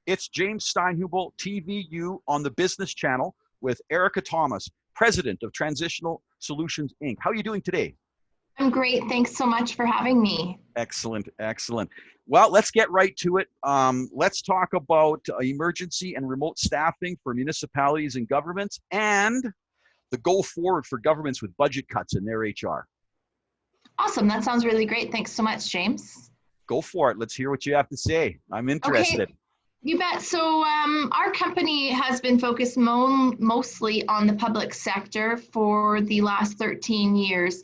It's James Steinhubel, TVU on the Business Channel with Erica Thomas, President of Transitional Solutions, Inc. How are you doing today? I'm great. Thanks so much for having me. Excellent, excellent. Well, let's get right to it. Let's talk about emergency and remote staffing for municipalities and governments and the go forward for governments with budget cuts in their HR. Awesome. That sounds really great. Thanks so much, James. Go for it. Let's hear what you have to say. I'm interested. Okay, you bet. So our company has been focused mostly on the public sector for the last 13 years,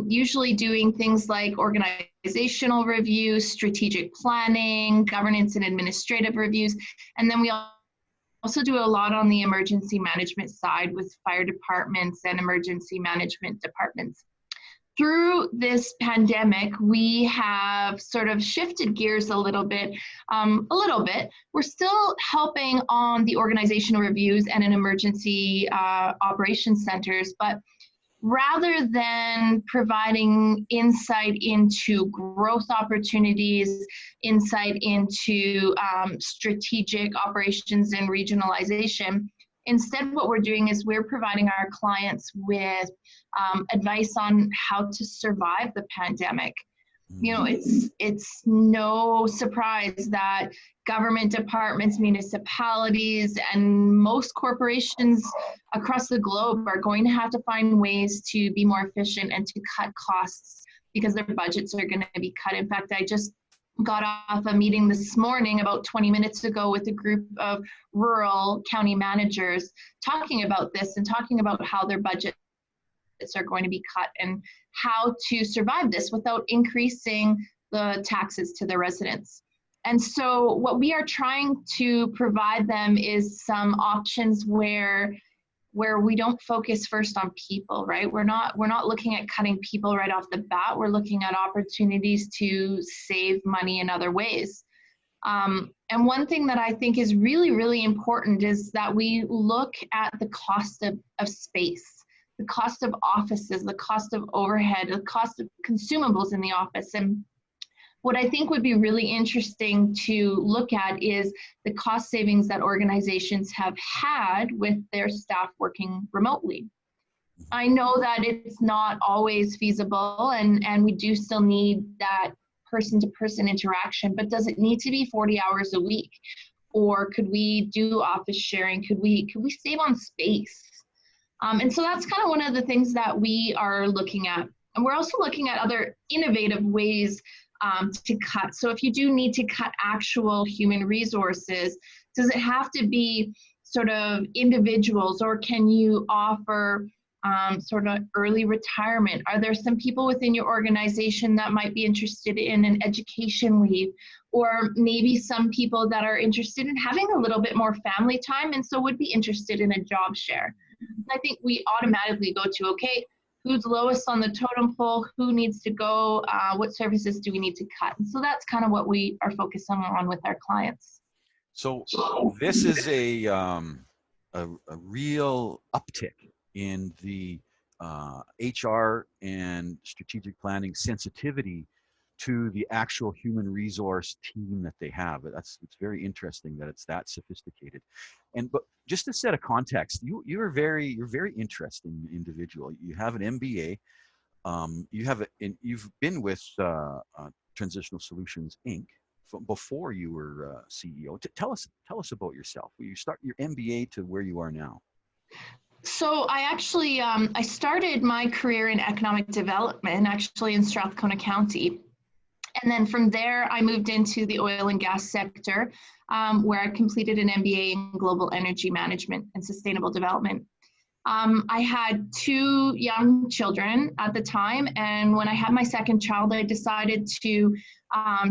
usually doing things like organizational reviews, strategic planning, governance and administrative reviews, and then we also do a lot on the emergency management side with fire departments and emergency management departments. Through this pandemic, we have sort of shifted gears a little bit. We're still helping on the organizational reviews and in emergency operations centers, but rather than providing insight into growth opportunities, insight into strategic operations and regionalization, instead what we're doing is we're providing our clients with advice on how to survive the pandemic. You know, it's no surprise that government departments, municipalities, and most corporations across the globe are going to have to find ways to be more efficient and to cut costs because their budgets are going to be cut. In fact, I just got off a meeting this morning about 20 minutes ago with a group of rural county managers talking about this and talking about how their budgets are going to be cut and how to survive this without increasing the taxes to the residents. And so what we are trying to provide them is some options where we don't focus first on people, right? We're not looking at cutting people right off the bat. We're looking at opportunities to save money in other ways. And one thing that I think is really, really important is that we look at the cost of space, the cost of offices, the cost of overhead, the cost of consumables in the office. And what I think would be really interesting to look at is the cost savings that organizations have had with their staff working remotely. I know that it's not always feasible and we do still need that person-to-person interaction, but does it need to be 40 hours a week? Or could we do office sharing? Could we save on space? And so that's kind of one of the things that we are looking at. And we're also looking at other innovative ways to cut. So if you do need to cut actual human resources, does it have to be sort of individuals, or can you offer sort of early retirement? Are there some people within your organization that might be interested in an education leave, or maybe some people that are interested in having a little bit more family time and so would be interested in a job share? I think we automatically go to, okay, who's lowest on the totem pole, who needs to go, what services do we need to cut? And so that's kind of what we are focusing on with our clients. So this is a real uptick in the HR and strategic planning sensitivity to the actual human resource team that they have. It's very interesting that it's that sophisticated. But just to set a context, you're a very interesting individual. You have an MBA. You've been with Transitional Solutions Inc. before you were CEO. Tell us about yourself. You start your MBA to where you are now. So I actually I started my career in economic development, actually in Strathcona County. And then from there, I moved into the oil and gas sector, where I completed an MBA in global energy management and sustainable development. I had 2 young children at the time, and when I had my second child, I decided to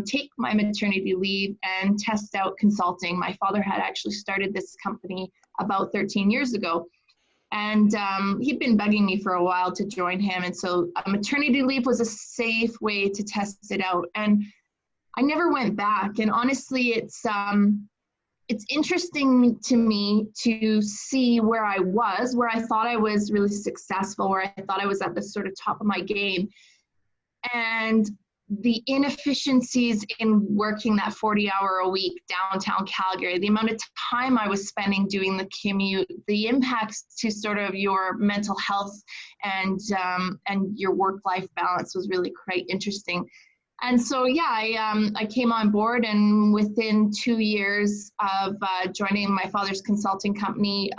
take my maternity leave and test out consulting. My father had actually started this company about 13 years ago. And he'd been begging me for a while to join him. And so maternity leave was a safe way to test it out. And I never went back. And honestly, it's interesting to me to see where I was, where I thought I was really successful, where I thought I was at the sort of top of my game. And the inefficiencies in working that 40-hour-a-week downtown Calgary, the amount of time I was spending doing the commute, the impacts to sort of your mental health and your work-life balance was really quite interesting. And so, yeah, I came on board, and within 2 years of joining my father's consulting company,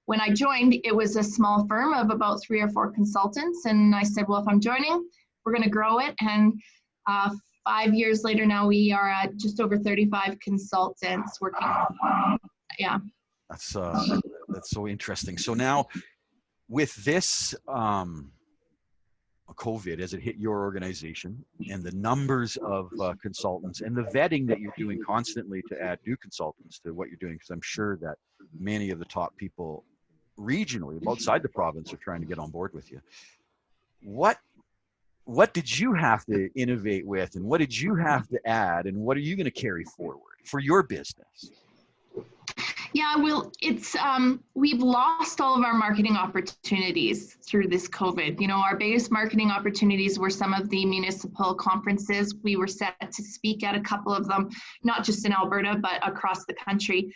when I joined, it was a small firm of about 3 or 4 consultants. And I said, well, if I'm joining, we're going to grow it. And 5 years later now, we are at just over 35 consultants working. Yeah. That's so interesting. So now with this COVID, as it hit your organization, and the numbers of consultants and the vetting that you're doing constantly to add new consultants to what you're doing, because I'm sure that many of the top people regionally outside the province are trying to get on board with you. What did you have to innovate with, and what did you have to add, and what are you going to carry forward for your business? Yeah, well, it's we've lost all of our marketing opportunities through this COVID. You know, our biggest marketing opportunities were some of the municipal conferences. We were set to speak at a couple of them, not just in Alberta, but across the country.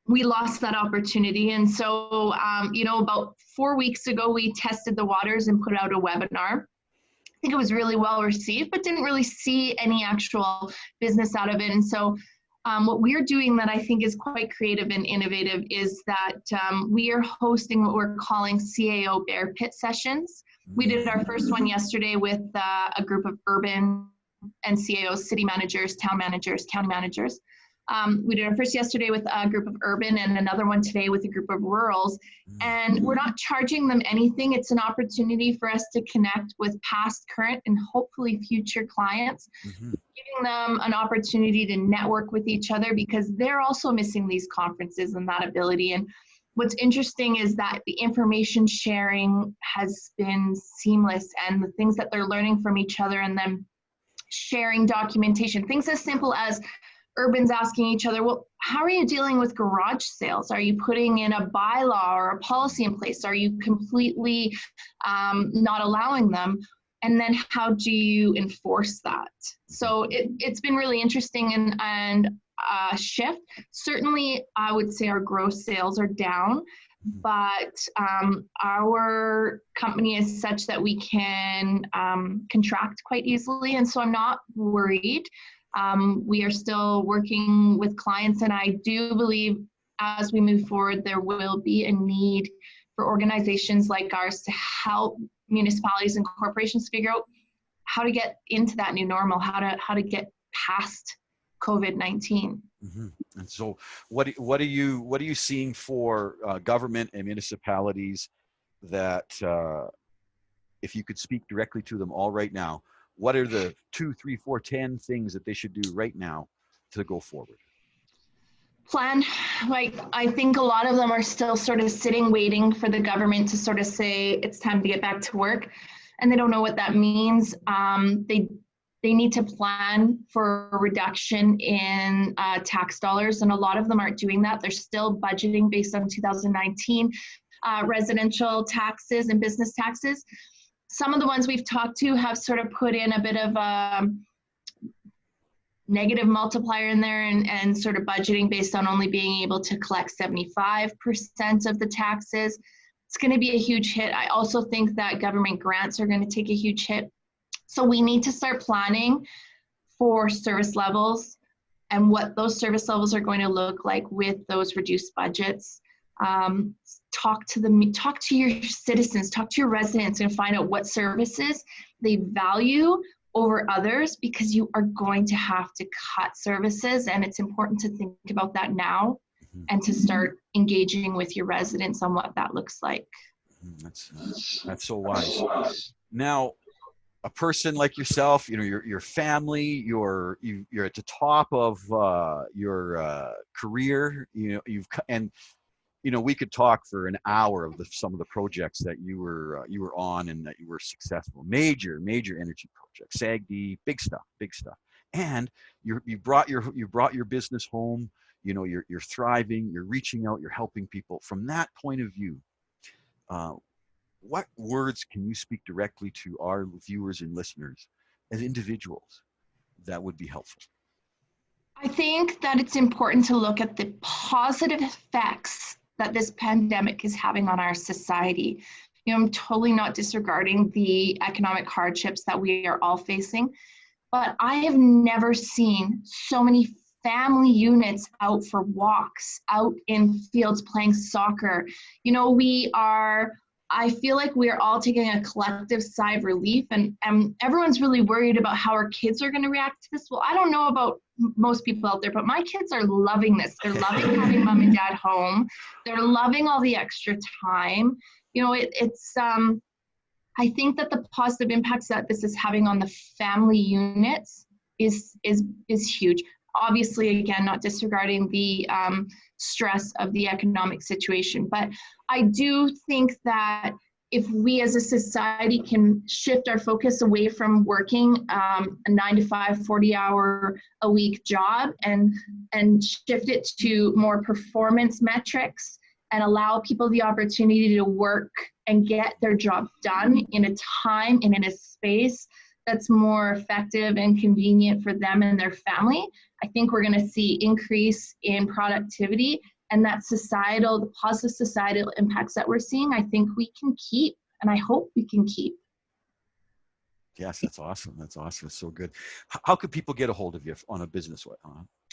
We lost that opportunity. And so, you know, about 4 weeks ago, we tested the waters and put out a webinar. I think it was really well received, but didn't really see any actual business out of it. And so what we're doing that I think is quite creative and innovative is that we are hosting what we're calling CAO Bear Pit sessions. We did our first one yesterday with a group of urban and CAOs, city managers, town managers, county managers. We did our first yesterday with a group of urban and another one today with a group of rurals. And we're not charging them anything. It's an opportunity for us to connect with past, current, and hopefully future clients, giving them an opportunity to network with each other because they're also missing these conferences and that ability. And what's interesting is that the information sharing has been seamless, and the things that they're learning from each other and then sharing documentation, things as simple as Urban's asking each other, well, how are you dealing with garage sales? Are you putting in a bylaw or a policy in place? Are you completely not allowing them? And then how do you enforce that? So it's been really interesting and shift. Certainly, I would say our gross sales are down, but our company is such that we can contract quite easily. And so I'm not worried. We are still working with clients, and I do believe as we move forward, there will be a need for organizations like ours to help municipalities and corporations figure out how to get into that new normal, how to get past COVID-19. And so, what are you seeing for government and municipalities that, if you could speak directly to them all right now, what are the 2, 3, 4, 10 things that they should do right now to go forward? Plan. Like, I think a lot of them are still sort of sitting, waiting for the government to sort of say it's time to get back to work, and they don't know what that means. They need to plan for a reduction in tax dollars, and a lot of them aren't doing that. They're still budgeting based on 2019 residential taxes and business taxes. Some of the ones we've talked to have sort of put in a bit of a negative multiplier in there and sort of budgeting based on only being able to collect 75% of the taxes. It's going to be a huge hit. I also think that government grants are going to take a huge hit. So we need to start planning for service levels and what those service levels are going to look like with those reduced budgets. Talk to your citizens, talk to your residents, and find out what services they value over others, because you are going to have to cut services, and it's important to think about that now and to start engaging with your residents on what that looks like. That's so wise. Now, a person like yourself, you know, your family, you're at the top of your career. You know, you know, we could talk for an hour of some of the projects that you were on and that you were successful. Major energy projects, SAGD, big stuff. And you brought your business home. You know, you're thriving. You're reaching out. You're helping people. From that point of view, what words can you speak directly to our viewers and listeners as individuals that would be helpful? I think that it's important to look at the positive effects that this pandemic is having on our society. You know, I'm totally not disregarding the economic hardships that we are all facing, but I have never seen so many family units out for walks, out in fields playing soccer. You know, I feel like we're all taking a collective sigh of relief, and everyone's really worried about how our kids are going to react to this. Well, I don't know about most people out there, but my kids are loving this. They're loving having mom and dad home. They're loving all the extra time. You know, I think that the positive impacts that this is having on the family units is huge. Obviously, again, not disregarding the stress of the economic situation, but I do think that if we as a society can shift our focus away from working a 9 to 5, 40-hour a week job and shift it to more performance metrics and allow people the opportunity to work and get their job done in a time and in a space that's more effective and convenient for them and their family, I think we're going to see increase in productivity, and that the positive societal impacts that we're seeing, I think we can keep, and I hope we can keep. Yes, that's awesome. That's awesome. It's so good. How could people get a hold of you on a business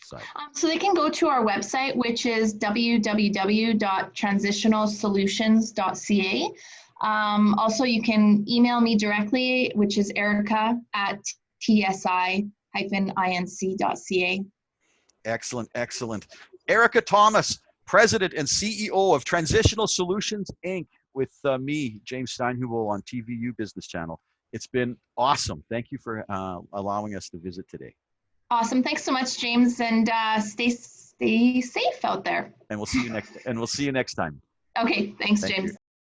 side? So they can go to our website, which is www.transitionalsolutions.ca. Also, you can email me directly, which is erica@tsi-inc.ca. Excellent, excellent. Erica Thomas, President and CEO of Transitional Solutions, Inc., with me, James Steinhubel, on TVU Business Channel. It's been awesome. Thank you for allowing us to visit today. Awesome. Thanks so much, James, and stay safe out there. And we'll see you next time. Okay. Thanks, James.